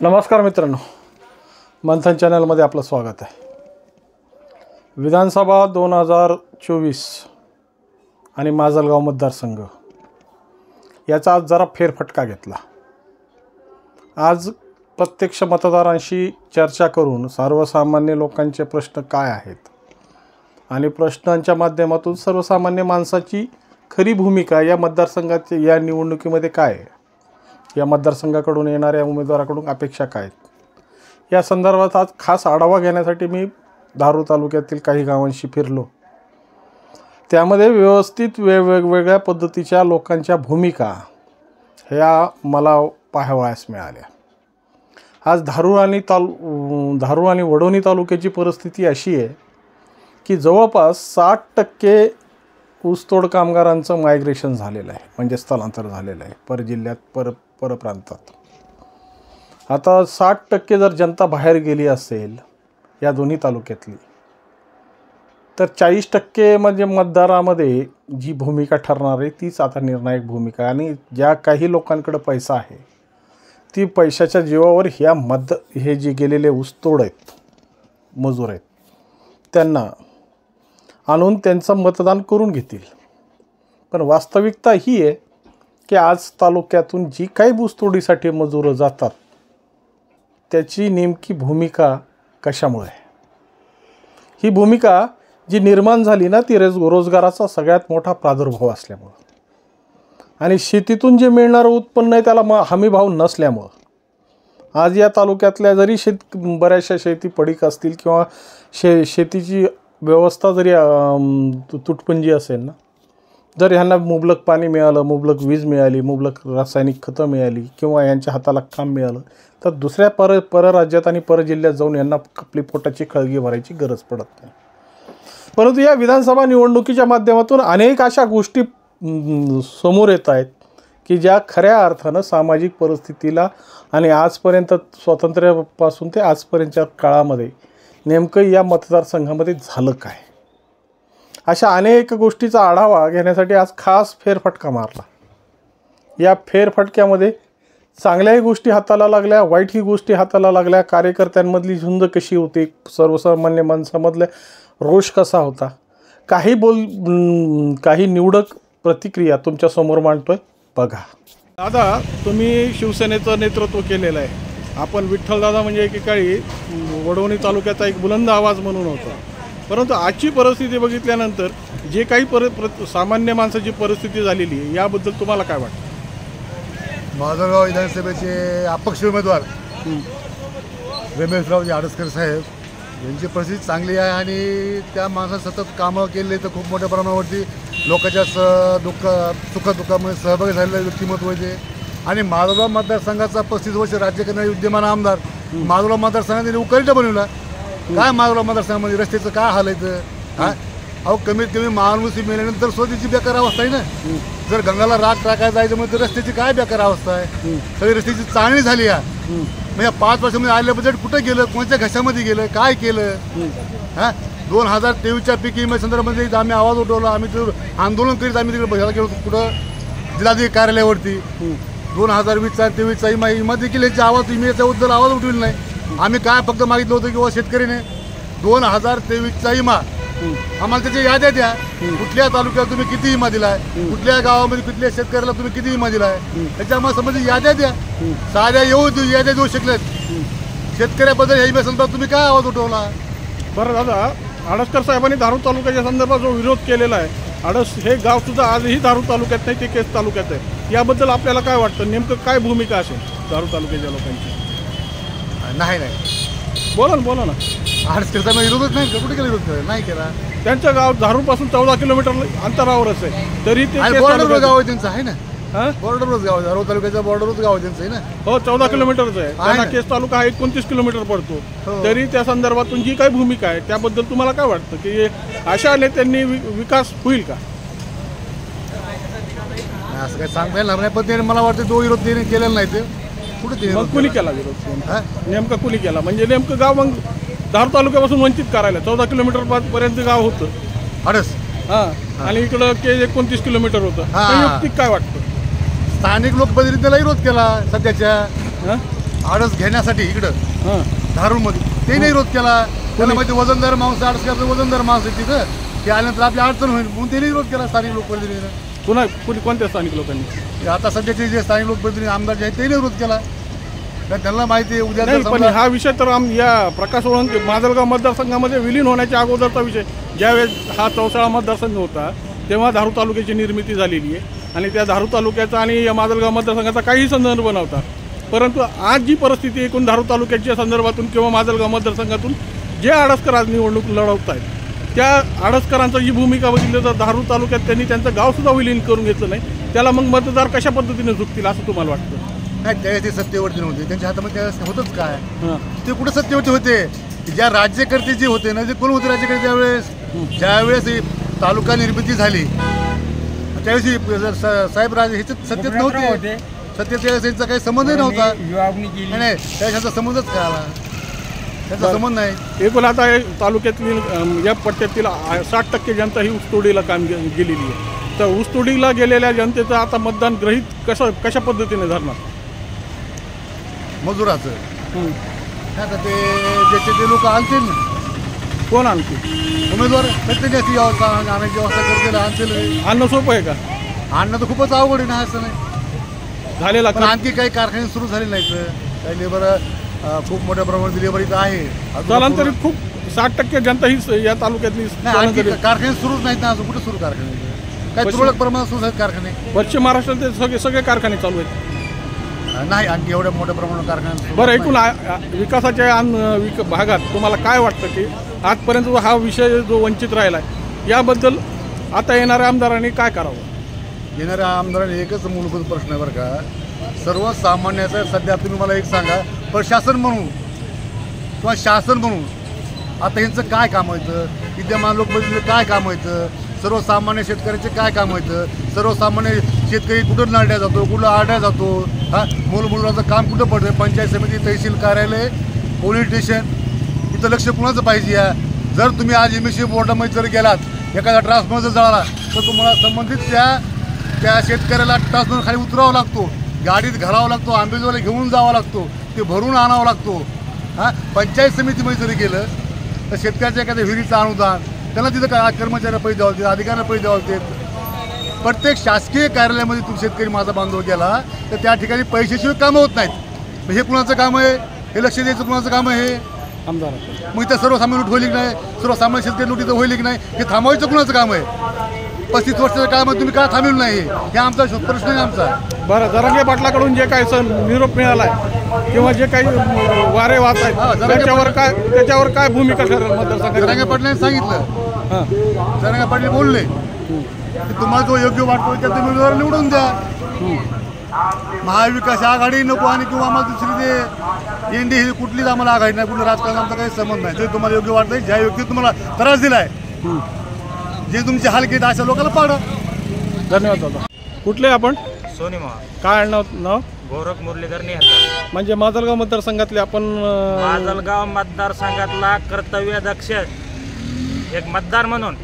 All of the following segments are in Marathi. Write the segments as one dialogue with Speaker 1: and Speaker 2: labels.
Speaker 1: नमस्कार मित्रांनो, मंथन चॅनलमध्ये आपलं स्वागत आहे. विधानसभा 2024 आणि माजलगाव मतदारसंघ याचा आज जरा फेरफटका घेतला. आज प्रत्यक्ष मतदारांशी चर्चा करून सर्वसामान्य लोकांचे प्रश्न काय आहेत आणि प्रश्नांच्या माध्यमातून सर्वसामान्य माणसाची खरी भूमिका या मतदारसंघाच्या या निवडणुकीमध्ये काय आहे, या मतदारसंघाकडून येणाऱ्या उमेदवाराकडून अपेक्षा काय आहेत, या संदर्भात आज खास आढावा घेण्यासाठी मी धारूर तालुक्यातील काही गावांशी फिरलो. त्यामध्ये व्यवस्थित वेगवेगळ्या पद्धतीच्या लोकांच्या भूमिका ह्या मला पाहावयास मिळाल्या. आज धारूर आणि वडोणी तालुक्याची परिस्थिती अशी आहे की जवळपास 60% ऊसतोड कामगारांचं मायग्रेशन झालेलं आहे, म्हणजे स्थलांतर झालेलं आहे परजिल्ह्यात, परप्रांतात. आता 60% जर जनता बाहेर गेली असेल या दोन्ही तालुक्यातली, तर 40% म्हणजे मतदारामध्ये जी भूमिका ठरणार आहे तीच आता निर्णायक भूमिका आहे. आणि ज्या काही लोकांकडे पैसा आहे ती पैशाच्या जीवावर हे जे गेलेले ऊसतोड आहेत, मजूर आहेत, त्यांना आणून त्यांचं मतदान करून घेतील. पण वास्तविकता ही आहे की आज तालुक्यातून जी काही ऊसतोडीसाठी मजूर जातात त्याची नेमकी भूमिका कशामुळे आहे? ही भूमिका जी निर्माण झाली ना, ती रोजगाराचा सगळ्यात मोठा प्रादुर्भाव असल्यामुळं आणि शेतीतून जे मिळणारं उत्पन्न आहे त्याला हमीभाव नसल्यामुळं आज या तालुक्यातल्या जरी बऱ्याचशा शेती पडीक असतील किंवा शेतीची व्यवस्था जरी तुटपुंजी असेल ना, जर ह्यांना मुबलक पाणी मिळालं, मुबलक वीज मिळाली, मुबलक रासायनिक खतं मिळाली किंवा यांच्या हाताला काम मिळालं, तर दुसऱ्या परराज्यात आणि परजिल्ह्यात जाऊन यांना आपली पोटाची खळगी भरायची गरज पडत नाही. परंतु या विधानसभा निवडणुकीच्या माध्यमातून अनेक अशा गोष्टी समोर येत आहेत की ज्या खऱ्या अर्थानं सामाजिक परिस्थितीला आणि आजपर्यंत स्वातंत्र्यापासून ते आजपर्यंतच्या काळामध्ये नेमकं या मतदारसंघामध्ये झालं काय, अशा अनेक गोष्टीचा आढावा घेण्यासाठी आज खास फेरफटका मारला. या फेरफटक्यामध्ये चांगल्याही गोष्टी हाताला लागल्या, वाईटही गोष्टी हाताला लागल्या. कार्यकर्त्यांमधली झुंज कशी होती, सर्वसामान्य माणसामधला रोष कसा होता, काही निवडक प्रतिक्रिया तुमच्यासमोर मांडतोय, बघा. दादा, तुम्ही शिवसेनेचं नेतृत्व केलेलं आहे. आपण विठ्ठलदादा म्हणजे एकेकाळी वडवणी तालुक्याचा एक बुलंद आवाज म्हणून होता. परंतु आजची परिस्थिती बघितल्यानंतर जे काही सामान्य माणसाची परिस्थिती झालेली आहे याबद्दल तुम्हाला काय वाटतं?
Speaker 2: माजलगाव विधानसभेचे अपक्ष उमेदवार रमेशरावजी आडसकर साहेब यांची परिस्थिती चांगली आहे आणि त्या माणसानं सतत कामं केले तर खूप मोठ्या प्रमाणावरती लोकांच्या सुखदुःखामध्ये सहभागी झालेलं व्यक्तिमत्व आहे. आणि माजलगाव मतदारसंघाचा 35 वर्ष राज्य करणारे विद्यमान आमदार माजलगाव मतदारसंघाने उकळीटा बनवला. काय माजलगाव मतदारसंघामध्ये रस्त्याचं काय हाल आहे? अहो, कमीत कमी महानुसी मेल्यानंतर स्वतःची बेकार अवस्था आहे ना. जर गंगाला राग टाकायला जायचं म्हणजे तर रस्त्याची काय बेकार अवस्था आहे? सगळी रस्त्याची चाळणी झाली आहे. म्हणजे 5 वर्षामध्ये आलेलं बजेट कुठं गेलं, कोणत्या घशामध्ये गेलं, काय केलं? 2023च्या पीक विमा संदर्भामध्ये आम्ही आवाज उठवला, आम्ही तिथं आंदोलन करीत आम्ही तिकडे बघायला गेलो कुठं जिल्हाधिकारी कार्यालयावरती. 2020-23चा विमा देखील याचा आवाज याच्याबद्दल आवाज उठवला नाही. आम्ही काय फक्त मागितलं होतं की शेतकरीने 2023चा विमा आम्हाला त्याच्या याद्या द्या. कुठल्या तालुक्यात तुम्ही किती विमा दिलाय, कुठल्या गावामध्ये कुठल्या शेतकऱ्याला तुम्ही किती विमा दिलाय, त्याच्या आम्हाला संबंधित याद्या द्या. साध्या याद्या देऊ शकल्यात. शेतकऱ्याबद्दल या विमा संदर्भात तुम्ही काय आवाज उठवला?
Speaker 1: बरं दादा, आडसकर साहेबांनी धारूर तालुक्याच्या संदर्भात जो विरोध केलेला आहे, हे गाव सुद्धा आजही धारूर तालुक्यात नाही, ते केज तालुक्यात आहे. याबद्दल आपल्याला काय वाटतं? नेमकं काय भूमिका असेल धारूर तालुक्याच्या लोकांची?
Speaker 2: नाही
Speaker 1: बोला ना.
Speaker 2: आडसकर विरोधच नाही का? कुठे केला विरोध? नाही केला.
Speaker 1: त्यांचं गाव धारूरपासून 14 किलोमीटर अंतरावरच आहे, तरी ते
Speaker 2: बॉर्डरवर गाव आहे त्यांचं, आहे ना. बॉर्डरवरच गाव आहे, धारूर तालुक्याच्या बॉर्डरवरच गाव आहे त्यांचं, आहे ना.
Speaker 1: हो, 14 किलोमीटरच आहे. त्यांना केज तालुका हा 29 किलोमीटर पडतो. तरी त्या संदर्भातून जी काही भूमिका आहे त्याबद्दल तुम्हाला काय वाटतं की अशा नेत्यांनी विकास होईल का?
Speaker 2: असं काही सांगता येणार नाही. पण मला वाटतं तो विरोध त्याने केलेला नाही. ते कुठे
Speaker 1: मग कुणी केला विरोध? नेमका कुणी केला? म्हणजे नेमकं गाव मग धारूर तालुक्यापासून वंचित करायला 14 किलोमीटर पर्यंत गाव होतं
Speaker 2: अडस,
Speaker 1: आणि इकडं केज 29 किलोमीटर होतं. काय वाटतं?
Speaker 2: स्थानिक लोकप्रतिनिधीला विरोध केला सध्याच्या. आडस घेण्यासाठी इकडं
Speaker 1: हां
Speaker 2: धारूरमध्ये ते नाही विरोध केला. त्याला माहिती वजनदार माणूस आडस घ्यायचं, वजनदार माणूस आहे तिथं, ते आल्यानंतर आपली अडचण होईल म्हणून त्यांनी विरोध केला स्थानिक लोकप्रतिनिधीनं.
Speaker 1: कोणत्या स्थानिक लोकांनी?
Speaker 2: आता सध्याचे जे स्थानिक लोकप्रतिनिधी आमदार जे आहेत त्यांनी विरोध केला. कारण त्यांना माहिती आहे उद्या
Speaker 1: नाही, पण हा विषय तर या प्रकाश ओळंके माजलगाव मतदारसंघामध्ये विलीन होण्याच्या अगोदरचा विषय. ज्यावेळेस हा चौसाळा मतदारसंघ होता तेव्हा धारूर तालुक्याची निर्मिती झालेली आहे आणि त्या धारूर तालुक्याचा आणि या माजलगाव मतदारसंघाचा काही संदर्भ नव्हता. परंतु आज जी परिस्थिती एकूण धारूर तालुक्याच्या संदर्भातून किंवा माजलगाव मतदारसंघातून जे आडसकर आज निवडणूक लढवत आहेत त्या आडसकरांचा जी भूमिका बघितली तर धारूर तालुक्यात त्यांनी त्यांचं गावसुद्धा विलीन करून घेतलं नाही. त्याला मग मतदार कशा पद्धतीने झुकतील असं तुम्हाला वाटतं?
Speaker 2: नाही, त्यावेळेस ते सत्तेवरती नव्हते, त्यांच्या हातामध्ये त्यावेळेस होतच काय, ते कुठं सत्तेवरती होते? ज्या राज्यकर्ते जे होते ना, जे कोण होते राज्यकर्ते त्यावेळेस, ज्यावेळेस ही तालुका निर्मिती झाली त्यावेळेस साहेब राजे ह्याच्यात सत्तेत नव्हते. सत्तेत त्यांचा काही संबंधही नव्हता. नाही, त्याचा संबंधच काय आला, त्याचा संबंध नाही.
Speaker 1: एकूण आता तालुक्यातील या पट्ट्यातील 60% जनता ही ऊसतोडीला काम गेलेली आहे. तर ऊसतोडीला गेलेल्या जनतेचं आता मतदान ग्रहित कशा पद्धतीने धरणार?
Speaker 2: मजुराचं आता ते ज्याचे ते लोक आणतील ना,
Speaker 1: कोण आणतील?
Speaker 2: उमेदवार प्रत्येकाची व्यवस्था आणायची व्यवस्था करतील, आणतील.
Speaker 1: आणणं सोपं आहे का?
Speaker 2: आणणं तर खूपच अवघड आहे ना, असं नाही
Speaker 1: झालेला.
Speaker 2: पण आणखी काही कारखाने सुरू झाले नाहीत, काही लेबर खूप मोठ्या प्रमाणात लेबर इथं आहे.
Speaker 1: स्थलांतरित खूप 60% जनता ही या तालुक्यातली
Speaker 2: कारखाने सुरूच नाहीत ना, अजून कुठे सुरू कारखाने? काही तुरळक प्रमाणात सुरू आहेत कारखाने.
Speaker 1: पश्चिम महाराष्ट्रात सगळे कारखाने चालू आहेत.
Speaker 2: नाही, आणखी एवढ्या मोठ्या प्रमाणात कारखाने.
Speaker 1: बरं, एकूण विकासाच्या भागात तुम्हाला काय वाटतं की आजपर्यंत हा विषय जो वंचित राहिला आहे याबद्दल आता येणाऱ्या आमदारांनी काय करावं?
Speaker 2: येणाऱ्या आमदारांनी एकच मूलभूत प्रश्न आहे बरं का, सर्वसामान्याचा. सध्या तुम्ही मला एक सांगा, प्रशासन म्हणून किंवा शासन म्हणून आता यांचं काय काम व्हायचं? विद्यमान लोकप्रतिनिधी काय काम व्हायचं? सर्वसामान्य शेतकऱ्याचे काय काम व्हायचं? सर्वसामान्य शेतकरी कुठं नाडल्या जातो, कुठं आडल्या जातो, मूलमुलाचं काम कुठं पडतं? पंचायत समिती, तहसील कार्यालय, पोलीस स्टेशन, इथं लक्ष कुणाचं पाहिजे? जर तुम्ही आज MSC बोर्डामध्ये जर गेलात, एखादा ट्रान्सफॉर्मर जर जळाला तर तुम्हाला संबंधित त्या शेतकऱ्याला ट्रान्सफॉर्मर खाली उतरावं लागतो, गाडीत घालावं लागतो, आंबेजोला घेऊन जावं लागतो, ते भरून आणावं लागतो. पंचायत समितीमध्ये जरी गेलं तर शेतकऱ्याच्या एखाद्या विहिरीचं अनुदान, त्यांना तिथं काय कर्मचाऱ्याला पैसे द्यावं लागते, अधिकाऱ्याला पैसे द्यावं लागते. प्रत्येक शासकीय कार्यालयामध्ये तुम्ही शेतकरी माझा बांधव गेला तर त्या ठिकाणी पैशाशिवाय कामं होत नाहीत. हे कुणाचं काम आहे? हे लक्ष द्यायचं कुणाचं काम आहे? हे
Speaker 1: आमदार.
Speaker 2: मग इथं सर्वसामान्य लूट होईल की नाही? सर्वसामान्य शेतकरी लूट इथं होईल की नाही? हे थांबवायचं कुणाचं काम आहे? 35 वर्षाच्या काळामध्ये तुम्ही का थांबवलं नाही? हे आमचा प्रश्न आहे आमचा.
Speaker 1: बरं, जरांगे पाटलाकडून जे काही निरोप मिळाला आहे किंवा जे काही वारे वाहत आहेत त्याच्यावर काय भूमिका ठरेल मतदारसंघात?
Speaker 2: जरांगे पाटलांनी सांगितलं, जरांगे पाटील बोलले की तुम्हाला जो योग्य वाटतो त्या तुम्ही उमेदवार निवडून द्या. महाविकास आघाडी नको आणि किंवा आम्हाला दुसरी ते NDA ही कुठलीच आम्हाला आघाडी नाही, कुठलं राजकारण आमचा काही संबंध नाही. जे तुम्हाला योग्य वाटतंय, ज्या व्यक्ती तुम्हाला त्रास दिलाय, जे तुमचे हाल केले अशा लोकांना पाडा.
Speaker 1: धन्यवाद दादा. कुठले आपण?
Speaker 3: सोनीमा.
Speaker 1: काय नाव?
Speaker 3: गोरख मुरलीधर नेहरकर.
Speaker 1: म्हणजे माजलगाव मतदारसंघातले आपण?
Speaker 3: माजलगाव मतदारसंघातला कर्तव्यदक्ष एक मतदार म्हणून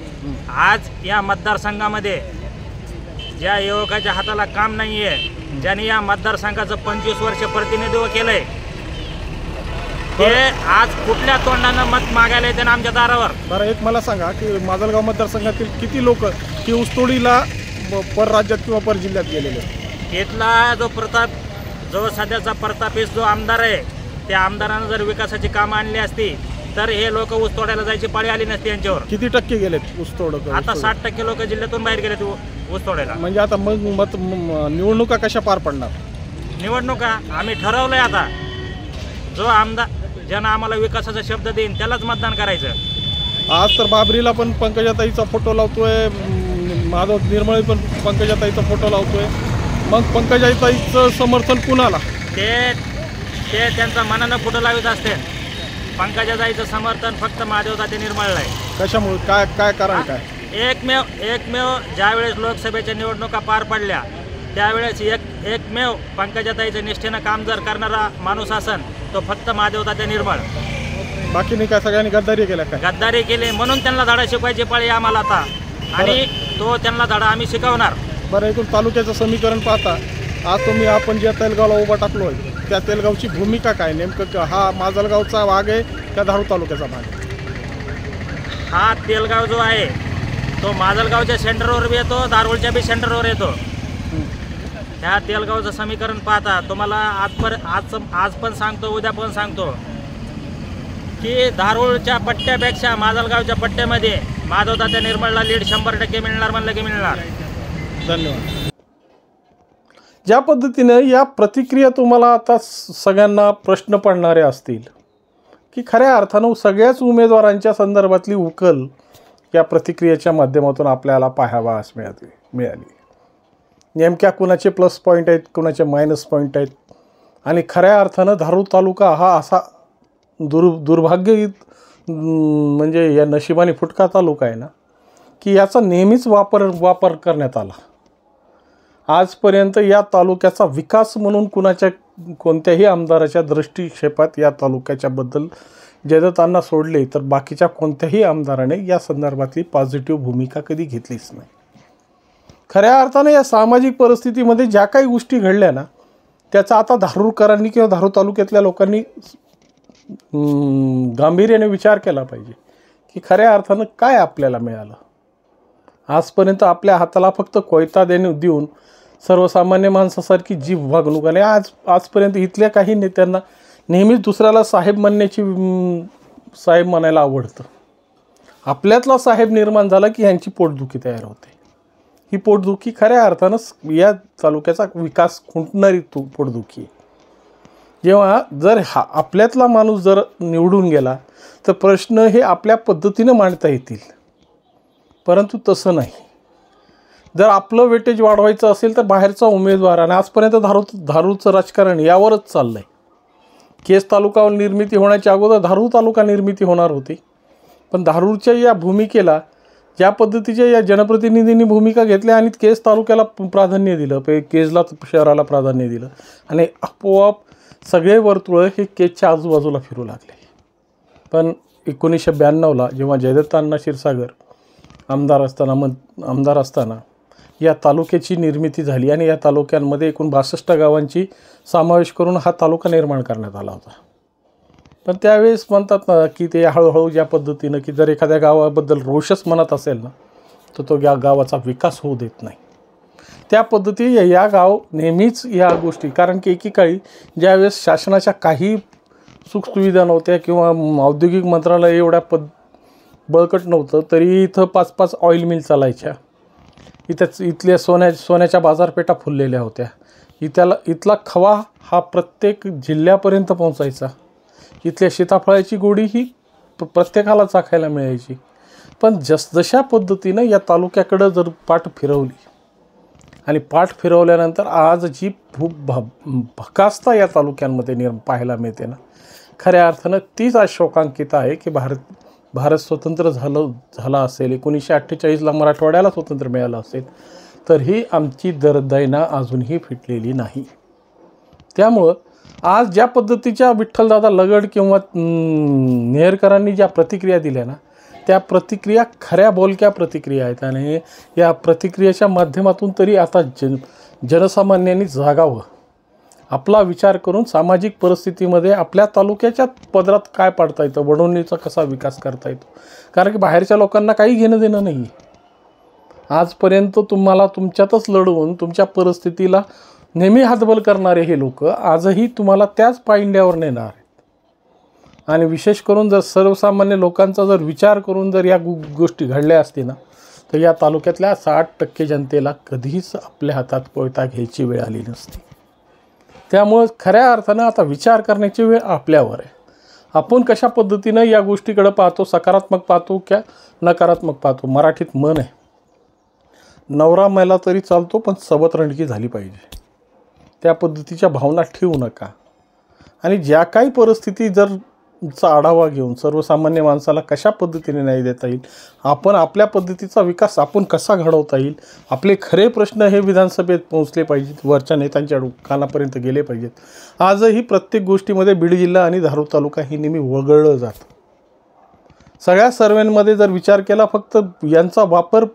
Speaker 3: आज या मतदारसंघामध्ये ज्या युवकाच्या हाताला काम नाही आहे, ज्यांनी या मतदारसंघाचं 25 वर्ष प्रतिनिधित्व केलंय, ते आज कुठल्या तोंडानं मत मागायला येते ना आमच्या दारावर?
Speaker 1: बरं, एक मला सांगा की माजलगाव मतदारसंघातील किती लोक की ऊसतोडीला परराज्यात किंवा परजिल्ह्यात गेलेले?
Speaker 3: इथला जो सध्याचा प्रतापीस जो आमदार आहे, त्या आमदारानं जर विकासाची कामं आणली असती तर हे लोक ऊस तोडायला जायची पाळी आली नसती यांच्यावर.
Speaker 1: किती टक्के गेलेत ऊसतोड?
Speaker 3: आता 60% लोक जिल्ह्यातून बाहेर गेलेत ऊस तोडायला.
Speaker 1: म्हणजे आता मग निवडणुका कशा पार पडणार?
Speaker 3: निवडणुका आम्ही ठरवलंय आता, जो आमदार ज्यानं आम्हाला विकासाचा शब्द देईन त्यालाच मतदान करायचं.
Speaker 1: आज तर बाबरीला पण पंकजाताईचा फोटो लावतोय, माधव निर्मळे पण पंकजाताईचा फोटो लावतोय. मग पंकजाताईचं समर्थन कुणाला?
Speaker 3: ते त्यांचा मनानं फोटो लावित असते. पंकजाताईचं समर्थन फक्त महादेवताते निर्मळला आहे.
Speaker 1: कशामुळे? काय कारण काय?
Speaker 3: एकमेव ज्यावेळेस लोकसभेच्या निवडणुका पार पडल्या त्यावेळेस एकमेव पंकजाताईचं निष्ठेनं काम जर करणारा माणूस असन तो फक्त महादेवताते निर्मळ.
Speaker 1: बाकी काय सगळ्यांनी गद्दारी केल्या? काय
Speaker 3: गद्दारी केली म्हणून त्यांना धडा शिकवायची पाळी आम्हाला आता, आणि तो त्यांना धडा आम्ही शिकवणार.
Speaker 1: बरं, एकूण तालुक्याचं समीकरण पाहता आज आपण ज्या तैलगावला उभा टाकलो आहे त्या तेलगावची भूमिका काय नेमकं, हा माजलगावचा भाग आहे का धारूर तालुक्याचा भाग आहे?
Speaker 3: हा तेलगाव जो आहे तो माजलगावच्या सेंटरवर बी येतो, धारूरच्या बी सेंटरवर येतो. ह्या तेलगावचं समीकरण पाहता तुम्हाला आज पण सांगतो, उद्या पण सांगतो की धारूरच्या पट्ट्यापेक्षा माजलगावच्या पट्ट्यामध्ये माधवतात्या निर्मळला लीड 100% मिळणार म्हणलं की मिळणार.
Speaker 1: धन्यवाद. ज्या पद्धतीने या प्रतिक्रिया तुम्हाला आता सगळ्यांना प्रश्न पडणारे असतील की खऱ्या अर्थानं सगळ्याच उमेदवारांच्या संदर्भातली उकल या प्रतिक्रियेच्या माध्यमातून आपल्याला पाहावयास मिळाली. नेमक्या कुणाचे प्लस पॉईंट आहेत, कुणाचे मायनस पॉईंट आहेत. आणि खऱ्या अर्थानं धारूर तालुका हा असा दुर्भाग्य म्हणजे या नशिबाने फुटका तालुका आहे ना की याचा नेहमीच वापर करण्यात आला. आजपर्यंत या तालुक्याचा विकास म्हणून कोणत्याही आमदाराच्या दृष्टिक्षेपात या तालुक्याच्याबद्दल जयदत्तांना सोडले तर बाकीच्या कोणत्याही आमदाराने या संदर्भातली पॉझिटिव्ह भूमिका कधी घेतलीच नाही. खऱ्या अर्थानं या सामाजिक परिस्थितीमध्ये ज्या काही गोष्टी घडल्या ना त्याचा आता धारूरकरांनी किंवा धारूर तालुक्यातल्या लोकांनी गांभीर्याने विचार केला पाहिजे की खऱ्या अर्थानं काय आपल्याला मिळालं. आजपर्यंत आपल्या हाताला फक्त कोयता देऊन सर्वसामान्य माणसासारखी जी वागणूक आणि आजपर्यंत इथल्या काही नेत्यांना नेहमीच दुसऱ्याला साहेब म्हणायला आवडतं. आपल्यातला साहेब निर्माण झाला की ह्यांची पोटदुखी तयार होते. ही पोटदुखी खऱ्या अर्थानं या तालुक्याचा विकास खुंटणारी पोटदुखी. जेव्हा जर आपल्यातला माणूस जर निवडून गेला तर प्रश्न हे आपल्या पद्धतीनं मांडता येतील, परंतु तसं नाही. जर आपलं वेटेज वाढवायचं असेल तर बाहेरचा उमेदवार, आणि आजपर्यंत धारूरचं राजकारण यावरच चाललं आहे. केस तालुका निर्मिती होण्याच्या अगोदर धारूर तालुका निर्मिती होणार होती, पण धारूरच्या या भूमिकेला ज्या पद्धतीच्या या जनप्रतिनिधींनी भूमिका घेतल्या आणि केस तालुक्याला प्राधान्य दिलं, केजला शहराला प्राधान्य दिलं आणि आपोआप सगळे वर्तुळं हे केजच्या आजूबाजूला फिरू लागले. पण 1992ला जेव्हा जयदत्तांना क्षीरसागर आमदार असताना या तालुक्याची निर्मिती झाली आणि या तालुक्यांमध्ये एकूण 62 गावांची समावेश करून हा तालुका निर्माण करण्यात आला होता. पण त्यावेळेस म्हणतात ना की ते हळूहळू ज्या पद्धतीनं की जर एखाद्या गावाबद्दल रोषच मनात असेल ना तर तो या गावाचा विकास होऊ देत नाही. त्या पद्धतीने या गाव नेहमीच या गोष्टी, कारण की एकेकाळी ज्यावेळेस शासनाच्या काही सुखसुविधा नव्हत्या किंवा औद्योगिक मंत्रालय एवढ्या बळकट नव्हतं तरी इथं 5-5 ऑइल मिल चालायच्या. इथल्या सोन्याच्या बाजारपेठा फुललेल्या होत्या. इथला खवा हा प्रत्येक जिल्ह्यापर्यंत पोहोचायचा. इथल्या सीताफळाची गोडी ही प्रत्येकाला चाखायला मिळायची. पण जशा पद्धतीनं या तालुक्याकडं जर पाठ फिरवली आणि पाठ फिरवल्यानंतर आज जी भकासता या तालुक्यांमध्ये पाहायला मिळते ना, खऱ्या अर्थानं तीच आज शोकांकित आहे की भारत स्वतंत्र झाला असेल, 1948ला मराठवाड्याला स्वतंत्र मिळालं असेल, तर ही आमची दैना अजूनही फिटलेली नाही. त्यामुळं आज ज्या पद्धतीच्या विठ्ठलदादा लगड किंवा नेहरकरांनी ज्या प्रतिक्रिया दिल्या ना त्या प्रतिक्रिया खऱ्या बोलक्या प्रतिक्रिया आहेत. आणि या प्रतिक्रियेच्या माध्यमातून तरी आता जनसामान्यांनी जागावं, आपला विचार करून सामाजिक परिस्थितीमध्ये आपल्या तालुक्याच्या पदरात काय पाडता येतं, वडवणीचा कसा विकास करता येतो. कारण की बाहेरच्या लोकांना काही घेणं देणं नाही. आजपर्यंत तुम्हाला तुमच्यातच लढवून तुमच्या परिस्थितीला नेहमी हातबल करणारे हे लोक आजही तुम्हाला त्याच पायंड्यावर नेणार आहेत. आणि विशेष करून जर सर्वसामान्य लोकांचा जर विचार करून जर या गोष्टी घडल्या असतील ना तर या तालुक्यातल्या 60% जनतेला कधीच आपल्या हातात कोयता घ्यायची वेळ आली नसती. त्यामुळं खऱ्या अर्थानं आता विचार करण्याची वेळ आपल्यावर आहे. आपण कशा पद्धतीनं या गोष्टीकडे पाहतो, सकारात्मक पाहतो की नकारात्मक पाहतो. मराठीत म्हण आहे, नवरा मेला तरी चालतो पण सबत रणकी झाली पाहिजे. त्या पद्धतीच्या भावना ठेवू नका. आणि ज्या काही परिस्थिती जर चा आढावा घेऊन सर्वसामान्य माणसाला कशा पद्धतीने न्याय देता येईल, आपण आपल्या पद्धतीचा विकास आपण कसा घडवता येईल, आपले खरे प्रश्न हे विधानसभेत पोहोचले पाहिजेत, वरच्या नेत्यांच्या कानापर्यंत गेले पाहिजेत. आजही प्रत्येक गोष्टीमध्ये बीड जिल्हा आणि धारूर तालुका ही नेहमी वगळलं जातं. सगळ्या सर्वेमध्ये जर विचार केला फक्त यांचा वापर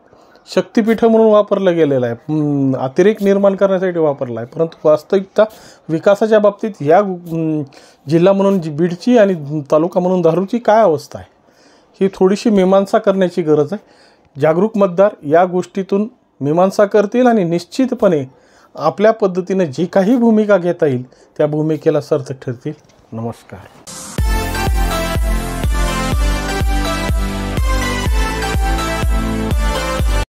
Speaker 1: शक्तिपीठं म्हणून वापरलं गेलेलं आहे, अतिरेक निर्माण करण्यासाठी वापरला आहे. परंतु वास्तविकता विकासाच्या बाबतीत ह्या जिल्हा म्हणून बीडची आणि तालुका म्हणून धारूरची काय अवस्था आहे ही थोडीशी मीमांसा करण्याची गरज आहे. जागरूक मतदार या गोष्टीतून मीमांसा करतील आणि निश्चितपणे आपल्या पद्धतीने जी काही भूमिका घेता येईल त्या भूमिकेला सार्थ ठरतील. नमस्कार.